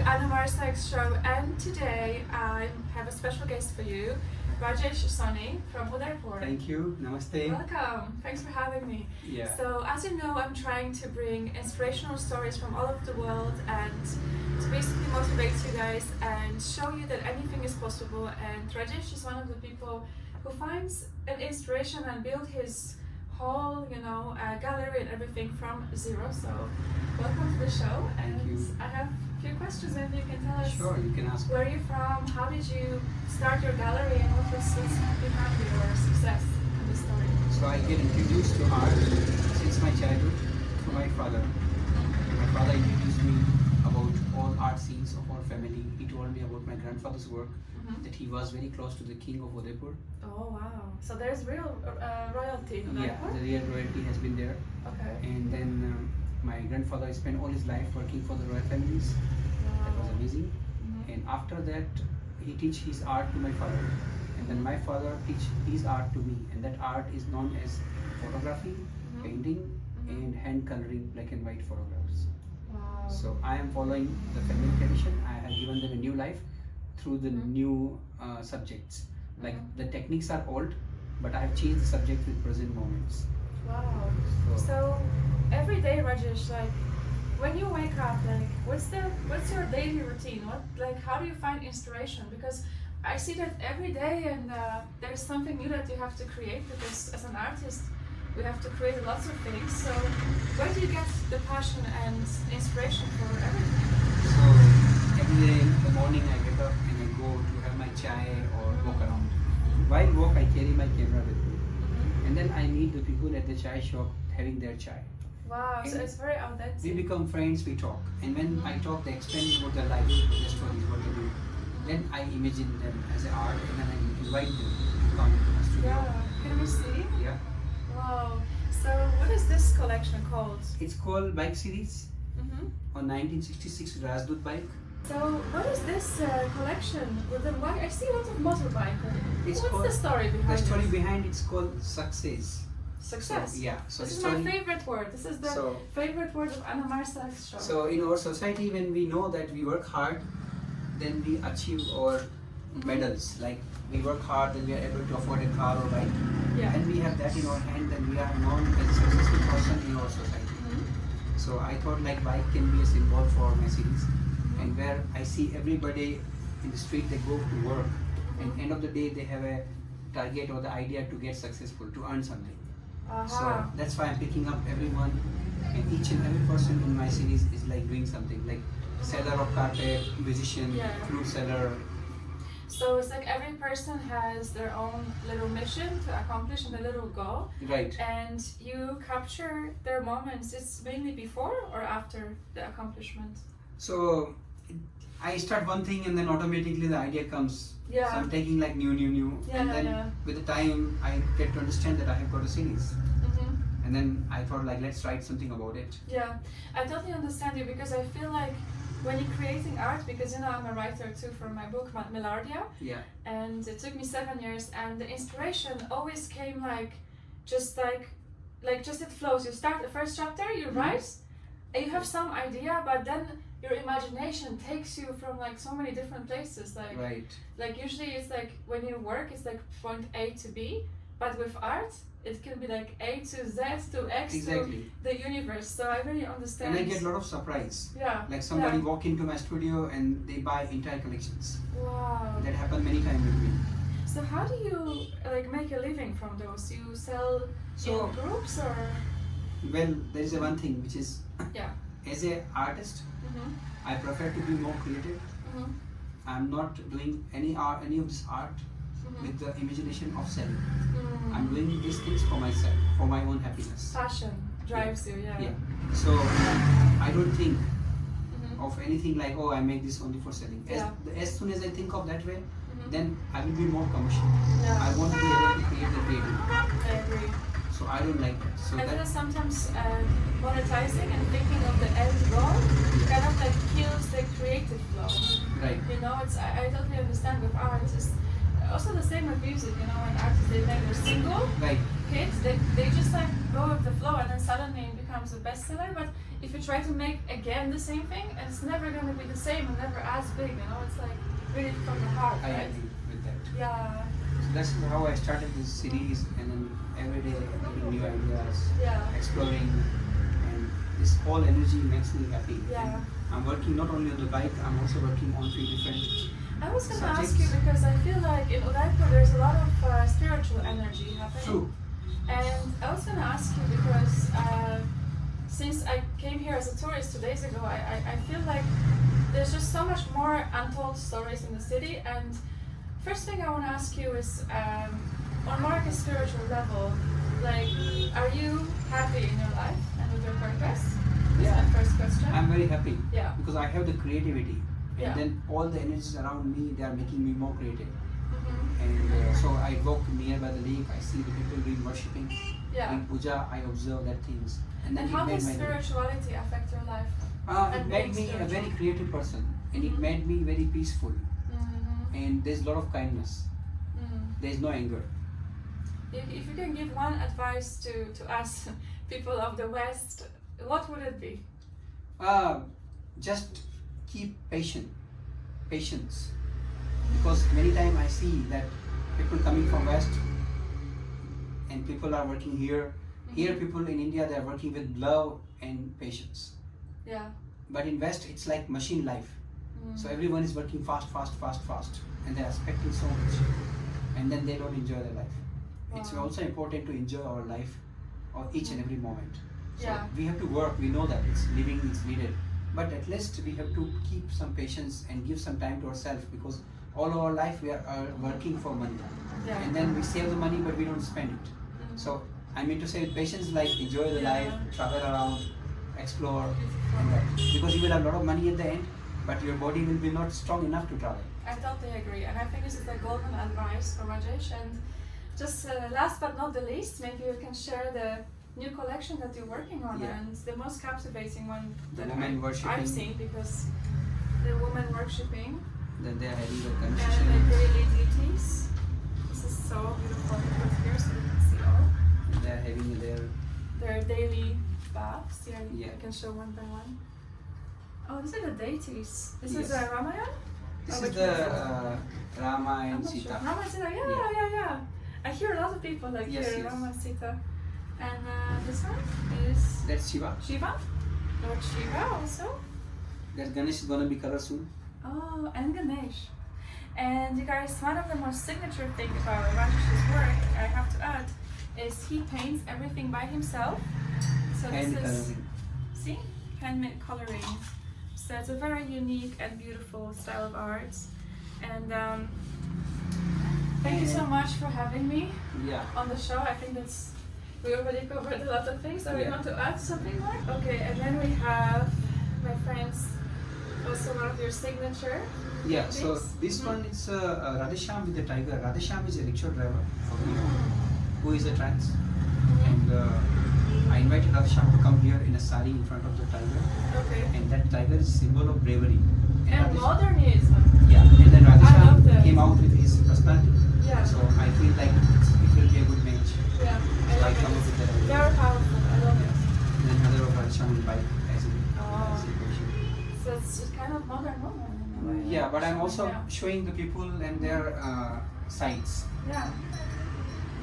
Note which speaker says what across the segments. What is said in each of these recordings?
Speaker 1: Marisax show, and today I have a special guest for you, Rajesh Soni from Udaipur.
Speaker 2: Thank you. Namaste.
Speaker 1: Welcome. Thanks for having me.
Speaker 2: Yeah.
Speaker 1: So as you know, I'm trying to bring inspirational stories from all over the world and to basically motivate you guys and show you that anything is possible. And Rajesh is one of the people who finds an inspiration and build his whole, gallery and everything from zero. So welcome to the show. And
Speaker 2: Thank you.
Speaker 1: I have a few questions. Maybe you can tell us.
Speaker 2: Sure, you can ask.
Speaker 1: Where are you from? How did you start your gallery, and what's behind your success in this story?
Speaker 2: So I get introduced to art since my childhood through my father. My father introduced me about all art scenes of our family. He told me about my grandfather's work, that he was very close to the king of Udaipur.
Speaker 1: Oh wow! So there's real royalty in
Speaker 2: Yeah,
Speaker 1: Udaipur?
Speaker 2: the real royalty has been there.
Speaker 1: Okay.
Speaker 2: And then my grandfather spent all his life working for the royal families. That was amazing. And after that, he teach his art to my father. And then my father teach his art to me. And that art is known as photography, painting, and hand coloring black and white photographs.
Speaker 1: Wow.
Speaker 2: So I am following the family tradition. I have given them a new life through the new subjects. Like the techniques are old, but I have changed the subject with present moments.
Speaker 1: Wow. So every day, Rajesh, like when you wake up, like what's your daily routine? How do you find inspiration? Because I see that every day, and there's something new that you have to create. Because as an artist, we have to create lots of things. So where do you get the passion and inspiration for everything?
Speaker 2: So every day in the morning I wake up and I go to have my chai or walk around. While walk I carry my camera with me. And then I meet the people at the chai shop having their chai.
Speaker 1: Wow,
Speaker 2: And
Speaker 1: so it's very authentic.
Speaker 2: we become friends, we talk. And when I talk, they explain about their life, their stories, what they do. Then I imagine them as an art and then I invite them to come to my studio.
Speaker 1: Yeah, can we see?
Speaker 2: Yeah.
Speaker 1: Wow. So what is this collection called?
Speaker 2: It's called Bike Series on 1966 Rajdut bike.
Speaker 1: So what is this collection with the bike? I see lots of motorbike.
Speaker 2: It's
Speaker 1: What's
Speaker 2: called,
Speaker 1: the story behind
Speaker 2: the story
Speaker 1: this?
Speaker 2: behind it's called success.
Speaker 1: Success.
Speaker 2: So, yeah. So
Speaker 1: This is
Speaker 2: story,
Speaker 1: my favorite word. This is the favorite word of Marisax show.
Speaker 2: So in our society, when we know that we work hard, then we achieve our medals. Like we work hard, then we are able to afford a car or bike.
Speaker 1: Yeah.
Speaker 2: And we have that in our hand, then we are known as a successful person in our society. So I thought like bike can be a symbol for my series. And where I see everybody in the street, they go to work. And end of the day, they have a target or the idea to get successful, to earn something. So that's why I'm picking up everyone, and each and every person in my series is like doing something, like seller of carpet, musician, fruit seller.
Speaker 1: So it's like every person has their own little mission to accomplish and a little goal.
Speaker 2: Right.
Speaker 1: And you capture their moments. It's mainly before or after the accomplishment?
Speaker 2: So I start one thing and then automatically the idea comes.
Speaker 1: Yeah.
Speaker 2: So I'm taking like new. And then with the time I get to understand that I have got a series. And then I thought like, let's write something about it.
Speaker 1: Yeah, I totally understand you because I feel like when you're creating art, because I'm a writer too for my book Millardia.
Speaker 2: Yeah.
Speaker 1: And it took me 7 years, and the inspiration always came just it flows. You start the first chapter, you write, and you have some idea, but then your imagination takes you from like so many different places. Like usually it's like when you work, it's like point A to B, but with art, it can be like A to Z to X to the universe. So I really understand.
Speaker 2: And I get a lot of surprise.
Speaker 1: Yeah.
Speaker 2: Like somebody walk into my studio and they buy entire collections.
Speaker 1: Wow.
Speaker 2: That happened many times with me.
Speaker 1: So how do you make a living from those? You sell in groups or?
Speaker 2: Well, there is one thing which is as an artist, I prefer to be more creative. I'm not doing any of this art with the imagination of selling. I'm doing these things for myself, for my own happiness.
Speaker 1: Passion drives you, yeah.
Speaker 2: So I don't think of anything like, oh, I make this only for selling. As soon as I think of that way, then I will be more commercial. I want to be able to create the creative.
Speaker 1: I agree.
Speaker 2: So I don't like that. So
Speaker 1: I feel sometimes monetizing and thinking of the end goal kind of like kills the creative flow.
Speaker 2: Right.
Speaker 1: I totally understand with art. It's also the same with music, when artists they make their single hits, they just like go with the flow and then suddenly it becomes a bestseller. But if you try to make again the same thing, it's never going to be the same and never as big, you know, it's like really from the heart,
Speaker 2: I
Speaker 1: right?
Speaker 2: agree with that.
Speaker 1: Yeah.
Speaker 2: So that's how I started this series, and then every day getting new ideas,
Speaker 1: Yeah.
Speaker 2: exploring, and this whole energy makes me happy.
Speaker 1: Yeah.
Speaker 2: And I'm working not only on the bike, I'm also working on 3 different
Speaker 1: I was going to ask
Speaker 2: subjects.
Speaker 1: you because I feel like in Udaipur there's a lot of spiritual energy happening.
Speaker 2: True.
Speaker 1: And I was going to ask you because since I came here as a tourist 2 days ago, I feel like there's just so much more untold stories in the city. And first thing I want to ask you is, on more like a spiritual level, like, are you happy in your life and with your purpose? That's
Speaker 2: Yeah.
Speaker 1: my first question.
Speaker 2: I'm very happy
Speaker 1: Yeah.
Speaker 2: because I have the creativity, and
Speaker 1: Yeah.
Speaker 2: then all the energies around me, they are making me more creative.
Speaker 1: Mhm.
Speaker 2: And so I walk near by the lake, I see the people doing worshipping,
Speaker 1: Yeah.
Speaker 2: doing puja, I observe that things. And then
Speaker 1: And how
Speaker 2: it made
Speaker 1: does
Speaker 2: my day.
Speaker 1: spirituality affect your life?
Speaker 2: It
Speaker 1: and
Speaker 2: made
Speaker 1: being
Speaker 2: me a
Speaker 1: spiritual?
Speaker 2: very creative person, and
Speaker 1: Mhm.
Speaker 2: it made me very peaceful,
Speaker 1: Mm-hmm.
Speaker 2: and there's a lot of kindness, there's no anger.
Speaker 1: If you can give one advice to us, people of the West, what would it be?
Speaker 2: Just keep patience, because many times I see that people coming from West and people are working here. Here people in India, they are working with love and patience.
Speaker 1: Yeah.
Speaker 2: But in West, it's like machine life. So everyone is working fast, and they're expecting so much, and then they don't enjoy their life. It's
Speaker 1: Wow.
Speaker 2: also important to enjoy our life, or each and every moment. So
Speaker 1: Yeah.
Speaker 2: we have to work. We know that it's living, it's needed, but at least we have to keep some patience and give some time to ourselves, because all our life we are working for money,
Speaker 1: Yeah.
Speaker 2: and then we save the money, but we don't spend it. So I mean to say, with patience, like enjoy the
Speaker 1: Yeah.
Speaker 2: life, travel around, explore,
Speaker 1: Beautiful.
Speaker 2: and that. Because you will have a lot of money at the end, but your body will be not strong enough to travel.
Speaker 1: I totally agree, and I think this is the golden advice for Rajesh. And just last but not the least, maybe you can share the new collection that you're working on,
Speaker 2: Yeah.
Speaker 1: and the most captivating one
Speaker 2: The
Speaker 1: that
Speaker 2: women
Speaker 1: I've
Speaker 2: worshipping.
Speaker 1: seen, because the woman worshipping
Speaker 2: Then they are having a
Speaker 1: and the
Speaker 2: conversation.
Speaker 1: daily deities. This is so beautiful. Put here so you can see all
Speaker 2: They are having
Speaker 1: their daily baths. Here
Speaker 2: Yeah.
Speaker 1: I can show one by one. Oh, these are the deities. This is
Speaker 2: Yes.
Speaker 1: Ramayana?
Speaker 2: This
Speaker 1: Oh,
Speaker 2: is
Speaker 1: which
Speaker 2: the
Speaker 1: one is
Speaker 2: Rama
Speaker 1: I'm
Speaker 2: and
Speaker 1: not
Speaker 2: Sita.
Speaker 1: sure. Rama and Sita,
Speaker 2: Yeah.
Speaker 1: yeah. I hear a lot of people like
Speaker 2: Yes,
Speaker 1: here,
Speaker 2: yes.
Speaker 1: Rama and Sita. And this one is
Speaker 2: That's Shiva.
Speaker 1: Shiva. Lord Shiva also.
Speaker 2: That Ganesh is gonna be color soon.
Speaker 1: Oh, and Ganesh. And you guys, one of the most signature things about Rajesh's work, I have to add, is he paints everything by himself. So
Speaker 2: Hand
Speaker 1: this is,
Speaker 2: coloring.
Speaker 1: see, handmade coloring. So it's a very unique and beautiful style of art. And thank you so much for having me
Speaker 2: Yeah.
Speaker 1: on the show. I think we already covered a lot of things. Are we
Speaker 2: Yeah.
Speaker 1: going to add something more? Okay, and then we have, my friends, also one of your signature.
Speaker 2: Yeah. So
Speaker 1: things.
Speaker 2: this one is Radhesham with the tiger. Radhesham is a rickshaw driver from here, who is a trans, and I invited Radhesham to come here in a sari in front of the tiger,
Speaker 1: Okay.
Speaker 2: and that tiger is symbol of bravery.
Speaker 1: And
Speaker 2: Radhesham-
Speaker 1: modernism.
Speaker 2: Yeah, and then
Speaker 1: love
Speaker 2: Radhesham
Speaker 1: that.
Speaker 2: came out with his personality.
Speaker 1: Yeah.
Speaker 2: So I feel like it will be a good match.
Speaker 1: Yeah.
Speaker 2: So I come up with that.
Speaker 1: Very powerful. I love it.
Speaker 2: And then another of Radhesham will bike as a
Speaker 1: Oh.
Speaker 2: patient.
Speaker 1: So it's just kind of modern woman in a way.
Speaker 2: Yeah, but I'm also
Speaker 1: Yeah.
Speaker 2: showing the people and their sides,
Speaker 1: Yeah.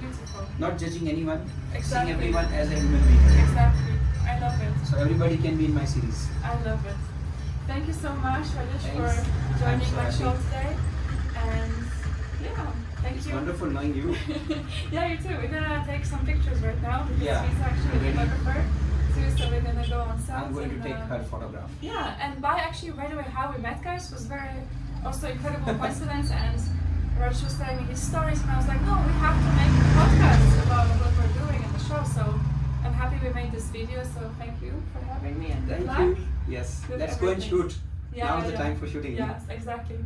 Speaker 1: Beautiful.
Speaker 2: not judging anyone,
Speaker 1: Exactly.
Speaker 2: seeing everyone as a human being.
Speaker 1: Exactly. I love it.
Speaker 2: So everybody can be in my series.
Speaker 1: I love it. Thank you so much, Rajesh,
Speaker 2: Thanks.
Speaker 1: for joining
Speaker 2: I'm so
Speaker 1: my
Speaker 2: happy.
Speaker 1: show today. And yeah, thank
Speaker 2: It's
Speaker 1: you.
Speaker 2: wonderful knowing you.
Speaker 1: Yeah, you too. We're gonna take some pictures right now because
Speaker 2: Yeah,
Speaker 1: he's actually a
Speaker 2: ready.
Speaker 1: photographer too. So we're gonna go on set.
Speaker 2: I'm going to
Speaker 1: and,
Speaker 2: take her photograph.
Speaker 1: Yeah, and by the way, how we met, guys, was very also incredible coincidence. And Raj was telling me his stories, and I was like, no, we have to make a podcast about what we're doing in the show. So I'm happy we made this video. So thank you for having me, and good
Speaker 2: Thank
Speaker 1: luck.
Speaker 2: you. Yes,
Speaker 1: With
Speaker 2: let's go and
Speaker 1: everything.
Speaker 2: shoot.
Speaker 1: Yeah,
Speaker 2: Now's the
Speaker 1: yeah.
Speaker 2: time for shooting.
Speaker 1: Yes, exactly.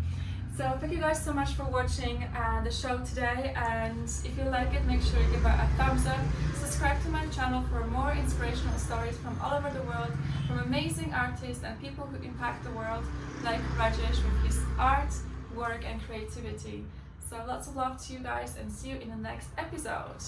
Speaker 1: So thank you guys so much for watching the show today, and if you like it, make sure you give it a thumbs up. Subscribe to my channel for more inspirational stories from all over the world, from amazing artists and people who impact the world, like Rajesh with his art, work and creativity. So lots of love to you guys, and see you in the next episode.